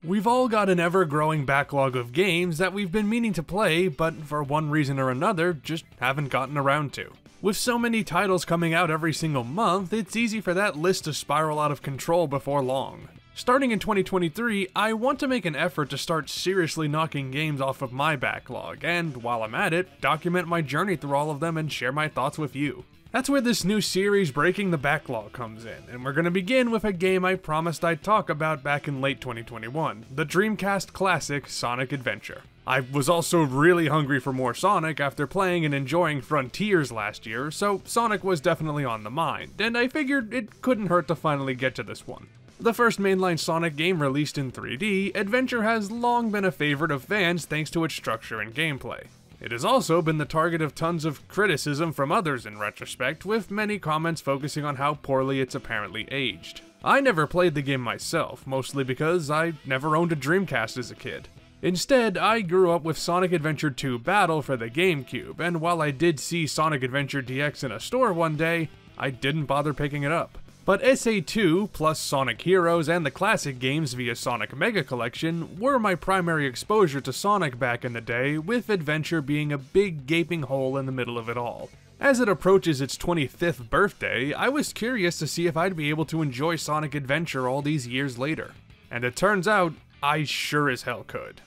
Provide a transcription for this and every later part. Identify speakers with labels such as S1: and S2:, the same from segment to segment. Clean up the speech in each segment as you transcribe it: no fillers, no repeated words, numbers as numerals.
S1: We've all got an ever-growing backlog of games that we've been meaning to play, but for one reason or another, just haven't gotten around to. With so many titles coming out every single month, it's easy for that list to spiral out of control before long. Starting in 2023, I want to make an effort to start seriously knocking games off of my backlog, and while I'm at it, document my journey through all of them and share my thoughts with you. That's where this new series, Breaking the Backlog, comes in, and we're going to begin with a game I promised I'd talk about back in late 2021, the Dreamcast classic Sonic Adventure. I was also really hungry for more Sonic after playing and enjoying Frontiers last year, so Sonic was definitely on the mind, and I figured it couldn't hurt to finally get to this one. The first mainline Sonic game released in 3D, Adventure has long been a favorite of fans thanks to its structure and gameplay. It has also been the target of tons of criticism from others in retrospect, with many comments focusing on how poorly it's apparently aged. I never played the game myself, mostly because I never owned a Dreamcast as a kid. Instead, I grew up with Sonic Adventure 2 Battle for the GameCube, and while I did see Sonic Adventure DX in a store one day, I didn't bother picking it up. But SA2, plus Sonic Heroes and the classic games via Sonic Mega Collection were my primary exposure to Sonic back in the day, with Adventure being a big gaping hole in the middle of it all. As it approaches its 25th birthday, I was curious to see if I'd be able to enjoy Sonic Adventure all these years later. And it turns out, I sure as hell could.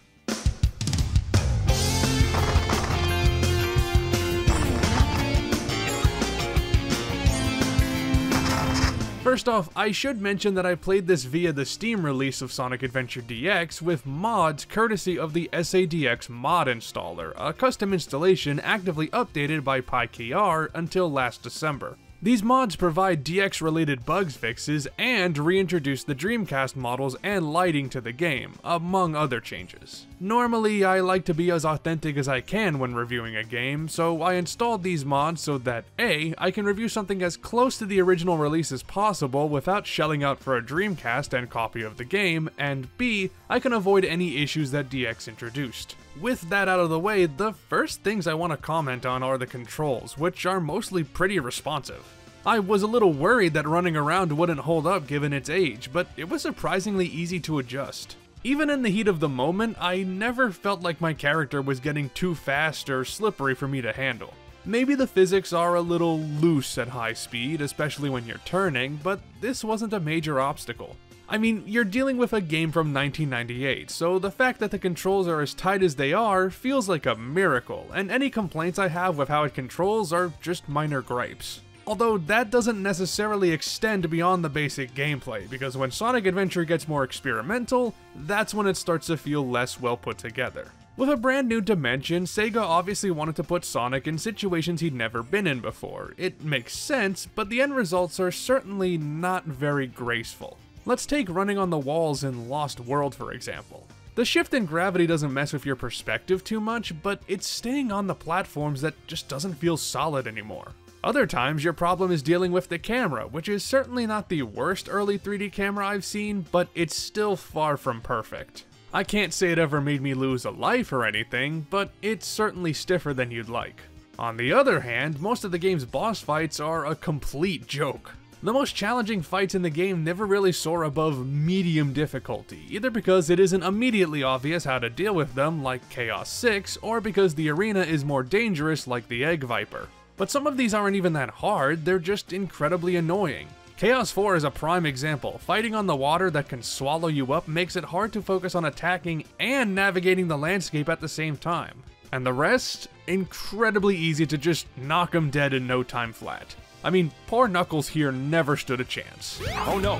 S1: First off, I should mention that I played this via the Steam release of Sonic Adventure DX with mods courtesy of the SADX mod installer, a custom installation actively updated by PyKR until last December. These mods provide DX-related bugs fixes and reintroduce the Dreamcast models and lighting to the game, among other changes. Normally, I like to be as authentic as I can when reviewing a game, so I installed these mods so that A, I can review something as close to the original release as possible without shelling out for a Dreamcast and copy of the game, and B, I can avoid any issues that DX introduced. With that out of the way, the first things I want to comment on are the controls, which are mostly pretty responsive. I was a little worried that running around wouldn't hold up given its age, but it was surprisingly easy to adjust. Even in the heat of the moment, I never felt like my character was getting too fast or slippery for me to handle. Maybe the physics are a little loose at high speed, especially when you're turning, but this wasn't a major obstacle. I mean, you're dealing with a game from 1998, so the fact that the controls are as tight as they are feels like a miracle, and any complaints I have with how it controls are just minor gripes. Although that doesn't necessarily extend beyond the basic gameplay, because when Sonic Adventure gets more experimental, that's when it starts to feel less well put together. With a brand new dimension, Sega obviously wanted to put Sonic in situations he'd never been in before. It makes sense, but the end results are certainly not very graceful. Let's take running on the walls in Lost World for example. The shift in gravity doesn't mess with your perspective too much, but it's staying on the platforms that just doesn't feel solid anymore. Other times, your problem is dealing with the camera, which is certainly not the worst early 3D camera I've seen, but it's still far from perfect. I can't say it ever made me lose a life or anything, but it's certainly stiffer than you'd like. On the other hand, most of the game's boss fights are a complete joke. The most challenging fights in the game never really soar above medium difficulty, either because it isn't immediately obvious how to deal with them like Chaos 6, or because the arena is more dangerous like the Egg Viper. But some of these aren't even that hard, they're just incredibly annoying. Chaos 4 is a prime example. Fighting on the water that can swallow you up makes it hard to focus on attacking and navigating the landscape at the same time. And the rest? Incredibly easy to just knock them dead in no time flat. I mean, poor Knuckles here never stood a chance.
S2: Oh no!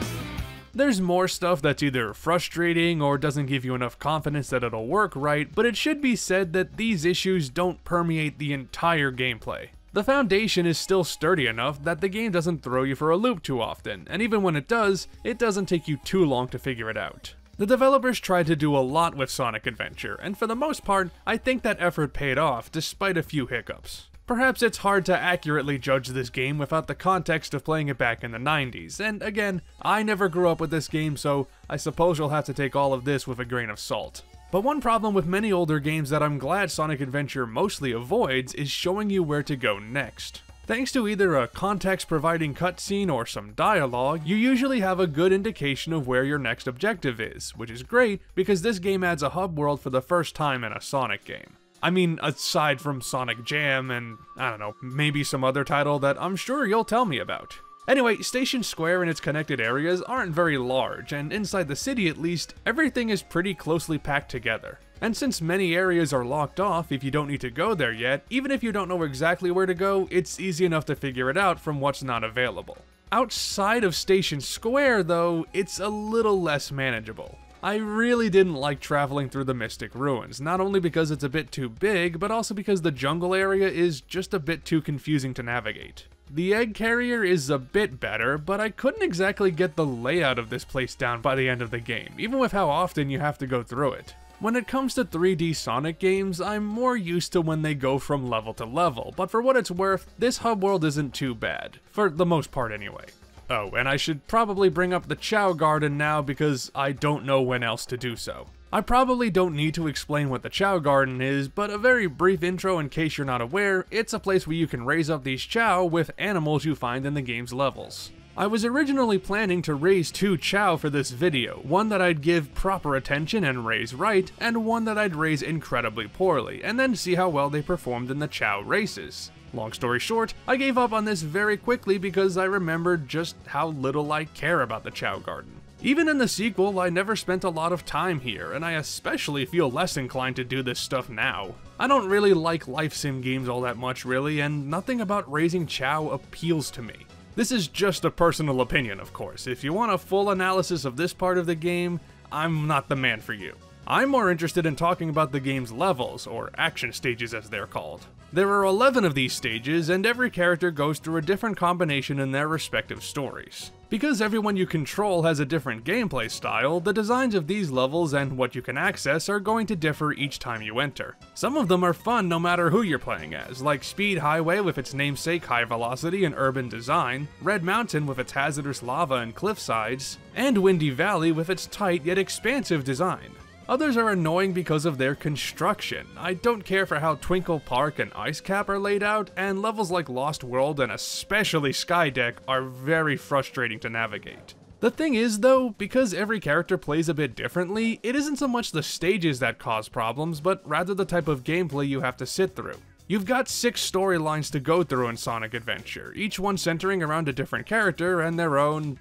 S1: There's more stuff that's either frustrating or doesn't give you enough confidence that it'll work right, but it should be said that these issues don't permeate the entire gameplay. The foundation is still sturdy enough that the game doesn't throw you for a loop too often, and even when it doesn't take you too long to figure it out. The developers tried to do a lot with Sonic Adventure, and for the most part, I think that effort paid off despite a few hiccups. Perhaps it's hard to accurately judge this game without the context of playing it back in the 90s, and again, I never grew up with this game, so I suppose you'll have to take all of this with a grain of salt. But one problem with many older games that I'm glad Sonic Adventure mostly avoids is showing you where to go next. Thanks to either a context-providing cutscene or some dialogue, you usually have a good indication of where your next objective is, which is great because this game adds a hub world for the first time in a Sonic game. I mean, aside from Sonic Jam and, I don't know, maybe some other title that I'm sure you'll tell me about. Anyway, Station Square and its connected areas aren't very large, and inside the city at least, everything is pretty closely packed together. And since many areas are locked off if you don't need to go there yet, even if you don't know exactly where to go, it's easy enough to figure it out from what's not available. Outside of Station Square though, it's a little less manageable. I really didn't like traveling through the Mystic Ruins, not only because it's a bit too big, but also because the jungle area is just a bit too confusing to navigate. The egg carrier is a bit better, but I couldn't exactly get the layout of this place down by the end of the game, even with how often you have to go through it. When it comes to 3D Sonic games, I'm more used to when they go from level to level, but for what it's worth, this hub world isn't too bad, for the most part anyway. Oh, and I should probably bring up the Chao Garden now because I don't know when else to do so. I probably don't need to explain what the Chao Garden is, but a very brief intro in case you're not aware, it's a place where you can raise up these Chao with animals you find in the game's levels. I was originally planning to raise 2 Chao for this video, one that I'd give proper attention and raise right, and one that I'd raise incredibly poorly, and then see how well they performed in the Chao races. Long story short, I gave up on this very quickly because I remembered just how little I care about the Chao Garden. Even in the sequel, I never spent a lot of time here, and I especially feel less inclined to do this stuff now. I don't really like life sim games all that much really, and nothing about raising Chao appeals to me. This is just a personal opinion, of course. If you want a full analysis of this part of the game, I'm not the man for you. I'm more interested in talking about the game's levels, or action stages as they're called. There are 11 of these stages, and every character goes through a different combination in their respective stories. Because everyone you control has a different gameplay style, the designs of these levels and what you can access are going to differ each time you enter. Some of them are fun no matter who you're playing as, like Speed Highway with its namesake high velocity and urban design, Red Mountain with its hazardous lava and cliff sides, and Windy Valley with its tight yet expansive design. Others are annoying because of their construction. I don't care for how Twinkle Park and Ice Cap are laid out, and levels like Lost World and especially Skydeck are very frustrating to navigate. The thing is though, because every character plays a bit differently, it isn't so much the stages that cause problems, but rather the type of gameplay you have to sit through. You've got 6 storylines to go through in Sonic Adventure, each one centering around a different character and their own,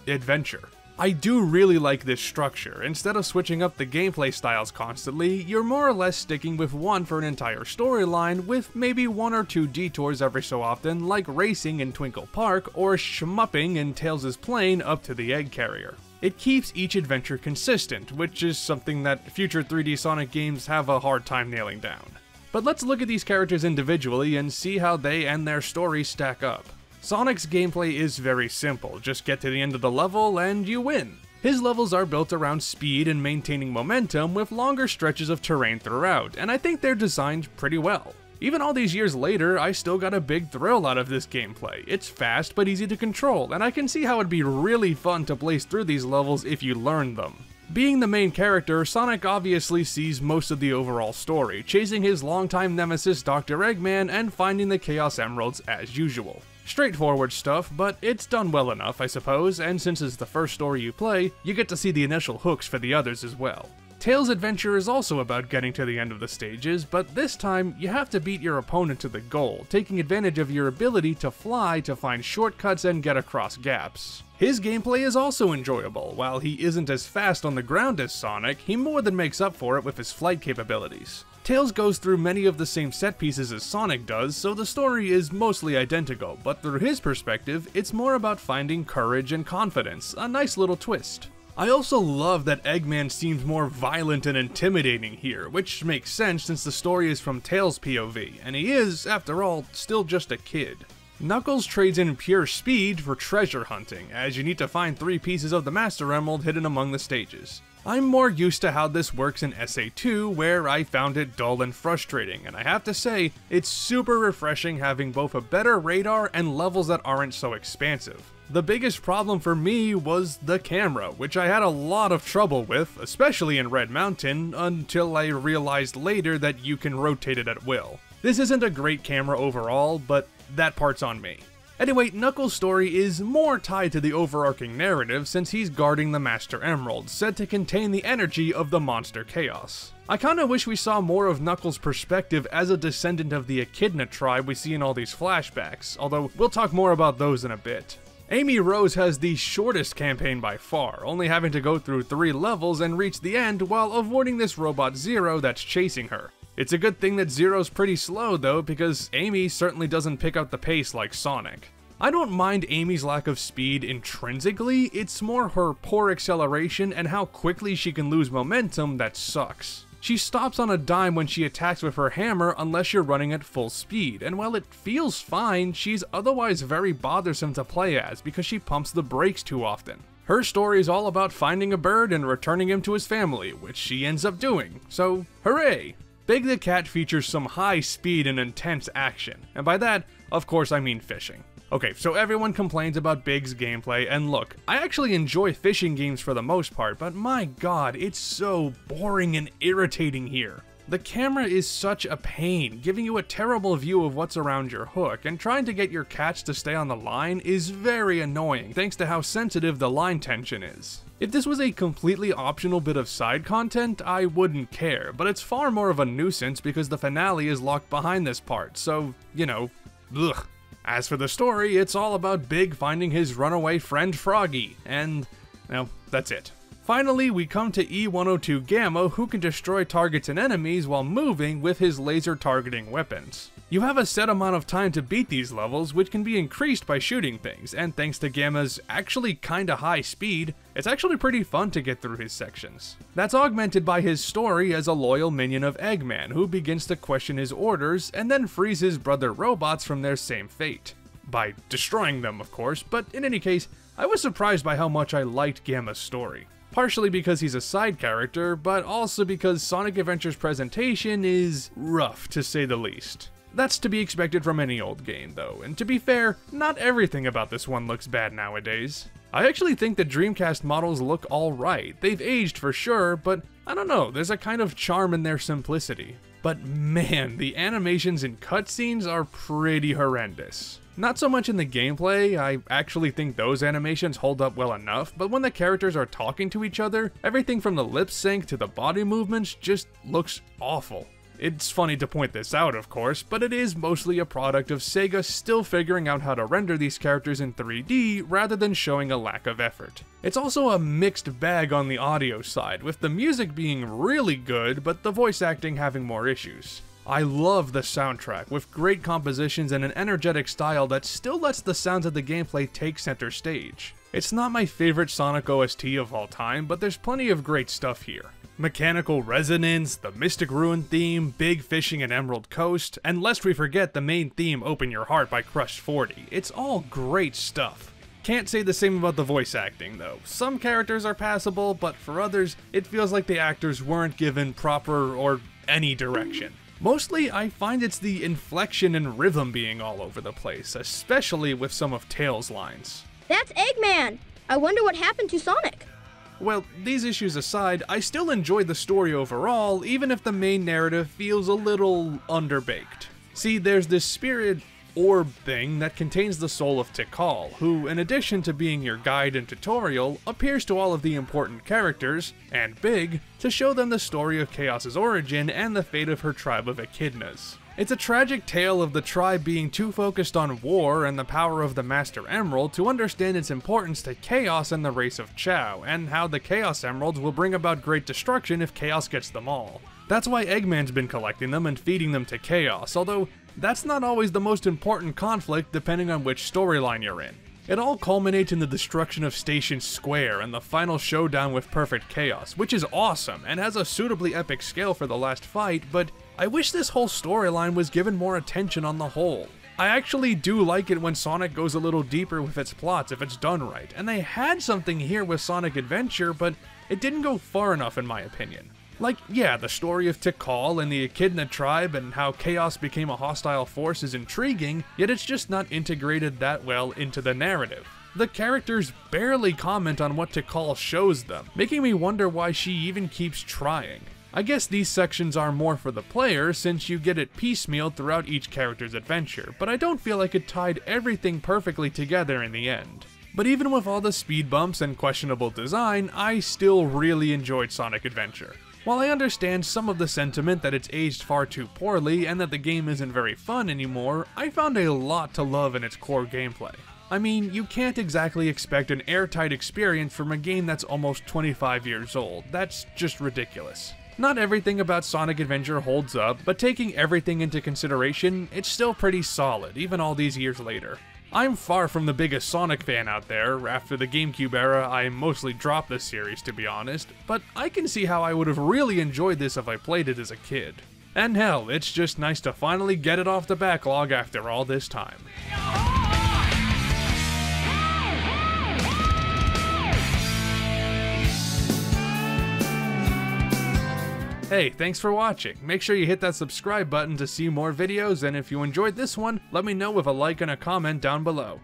S1: adventure. I do really like this structure. Instead of switching up the gameplay styles constantly, you're more or less sticking with one for an entire storyline, with maybe 1 or 2 detours every so often, like racing in Twinkle Park or shmupping in Tails' plane up to the egg carrier. It keeps each adventure consistent, which is something that future 3D Sonic games have a hard time nailing down. But let's look at these characters individually and see how they and their stories stack up. Sonic's gameplay is very simple, just get to the end of the level and you win. His levels are built around speed and maintaining momentum with longer stretches of terrain throughout, and I think they're designed pretty well. Even all these years later, I still got a big thrill out of this gameplay. It's fast but easy to control, and I can see how it'd be really fun to blaze through these levels if you learn them. Being the main character, Sonic obviously sees most of the overall story, chasing his longtime nemesis Dr. Eggman and finding the Chaos Emeralds as usual. Straightforward stuff, but it's done well enough, I suppose, and since it's the first story you play, you get to see the initial hooks for the others as well. Tails' adventure is also about getting to the end of the stages, but this time, you have to beat your opponent to the goal, taking advantage of your ability to fly to find shortcuts and get across gaps. His gameplay is also enjoyable. While he isn't as fast on the ground as Sonic, he more than makes up for it with his flight capabilities. Tails goes through many of the same set pieces as Sonic does, so the story is mostly identical, but through his perspective, it's more about finding courage and confidence, a nice little twist. I also love that Eggman seems more violent and intimidating here, which makes sense since the story is from Tails' POV, and he is, after all, still just a kid. Knuckles trades in pure speed for treasure hunting, as you need to find 3 pieces of the Master Emerald hidden among the stages. I'm more used to how this works in SA2, where I found it dull and frustrating, and I have to say, it's super refreshing having both a better radar and levels that aren't so expansive. The biggest problem for me was the camera, which I had a lot of trouble with, especially in Red Mountain, until I realized later that you can rotate it at will. This isn't a great camera overall, but that part's on me. Anyway, Knuckles' story is more tied to the overarching narrative since he's guarding the Master Emerald, said to contain the energy of the monster Chaos. I kinda wish we saw more of Knuckles' perspective as a descendant of the Echidna tribe we see in all these flashbacks, although we'll talk more about those in a bit. Amy Rose has the shortest campaign by far, only having to go through 3 levels and reach the end while avoiding this robot Zero that's chasing her. It's a good thing that Zero's pretty slow though, because Amy certainly doesn't pick up the pace like Sonic. I don't mind Amy's lack of speed intrinsically, it's more her poor acceleration and how quickly she can lose momentum that sucks. She stops on a dime when she attacks with her hammer unless you're running at full speed, and while it feels fine, she's otherwise very bothersome to play as because she pumps the brakes too often. Her story is all about finding a bird and returning him to his family, which she ends up doing, so hooray! Big the Cat features some high speed and intense action, and by that, of course I mean fishing. Okay, so everyone complains about Big's gameplay, and look, I actually enjoy fishing games for the most part, but my god, it's so boring and irritating here. The camera is such a pain, giving you a terrible view of what's around your hook, and trying to get your catch to stay on the line is very annoying thanks to how sensitive the line tension is. If this was a completely optional bit of side content, I wouldn't care, but it's far more of a nuisance because the finale is locked behind this part, so, you know, ugh. As for the story, it's all about Big finding his runaway friend Froggy, and, well, that's it. Finally, we come to E-102 Gamma, who can destroy targets and enemies while moving with his laser targeting weapons. You have a set amount of time to beat these levels, which can be increased by shooting things, and thanks to Gamma's actually kinda high speed, it's actually pretty fun to get through his sections. That's augmented by his story as a loyal minion of Eggman, who begins to question his orders, and then frees his brother robots from their same fate. By destroying them, of course, but in any case, I was surprised by how much I liked Gamma's story. Partially because he's a side character, but also because Sonic Adventure's presentation is rough, to say the least. That's to be expected from any old game, though, and to be fair, not everything about this one looks bad nowadays. I actually think the Dreamcast models look alright. They've aged for sure, but I don't know, there's a kind of charm in their simplicity. But man, the animations and cutscenes are pretty horrendous. Not so much in the gameplay, I actually think those animations hold up well enough, but when the characters are talking to each other, everything from the lip sync to the body movements just looks awful. It's funny to point this out, of course, but it is mostly a product of Sega still figuring out how to render these characters in 3D rather than showing a lack of effort. It's also a mixed bag on the audio side, with the music being really good, but the voice acting having more issues. I love the soundtrack, with great compositions and an energetic style that still lets the sounds of the gameplay take center stage. It's not my favorite Sonic OST of all time, but there's plenty of great stuff here. Mechanical Resonance, the Mystic Ruin theme, Big fishing in Emerald Coast, and lest we forget the main theme Open Your Heart by Crush 40. It's all great stuff. Can't say the same about the voice acting though. Some characters are passable, but for others, it feels like the actors weren't given proper or any direction. Mostly, I find it's the inflection and rhythm being all over the place, especially with some of Tails' lines.
S2: That's Eggman! I wonder what happened to Sonic.
S1: Well, these issues aside, I still enjoyed the story overall, even if the main narrative feels a little underbaked. See, there's this spirit orb thing that contains the soul of Tikal, who, in addition to being your guide and tutorial, appears to all of the important characters, and Big, to show them the story of Chaos's origin and the fate of her tribe of Echidnas. It's a tragic tale of the tribe being too focused on war and the power of the Master Emerald to understand its importance to Chaos and the race of Chao, and how the Chaos Emeralds will bring about great destruction if Chaos gets them all. That's why Eggman's been collecting them and feeding them to Chaos, although that's not always the most important conflict depending on which storyline you're in. It all culminates in the destruction of Station Square and the final showdown with Perfect Chaos, which is awesome and has a suitably epic scale for the last fight, but I wish this whole storyline was given more attention on the whole. I actually do like it when Sonic goes a little deeper with its plots if it's done right, and they had something here with Sonic Adventure, but it didn't go far enough in my opinion. Like, yeah, the story of Tikal and the Echidna tribe and how Chaos became a hostile force is intriguing, yet it's just not integrated that well into the narrative. The characters barely comment on what Tikal shows them, making me wonder why she even keeps trying. I guess these sections are more for the player since you get it piecemeal throughout each character's adventure, but I don't feel like it tied everything perfectly together in the end. But even with all the speed bumps and questionable design, I still really enjoyed Sonic Adventure. While I understand some of the sentiment that it's aged far too poorly and that the game isn't very fun anymore, I found a lot to love in its core gameplay. I mean, you can't exactly expect an airtight experience from a game that's almost 25 years old. That's just ridiculous. Not everything about Sonic Adventure holds up, but taking everything into consideration, it's still pretty solid, even all these years later. I'm far from the biggest Sonic fan out there. After the GameCube era, I mostly dropped the series to be honest, but I can see how I would have really enjoyed this if I played it as a kid. And hell, it's just nice to finally get it off the backlog after all this time. Hey, thanks for watching. Make sure you hit that subscribe button to see more videos, and if you enjoyed this one, let me know with a like and a comment down below.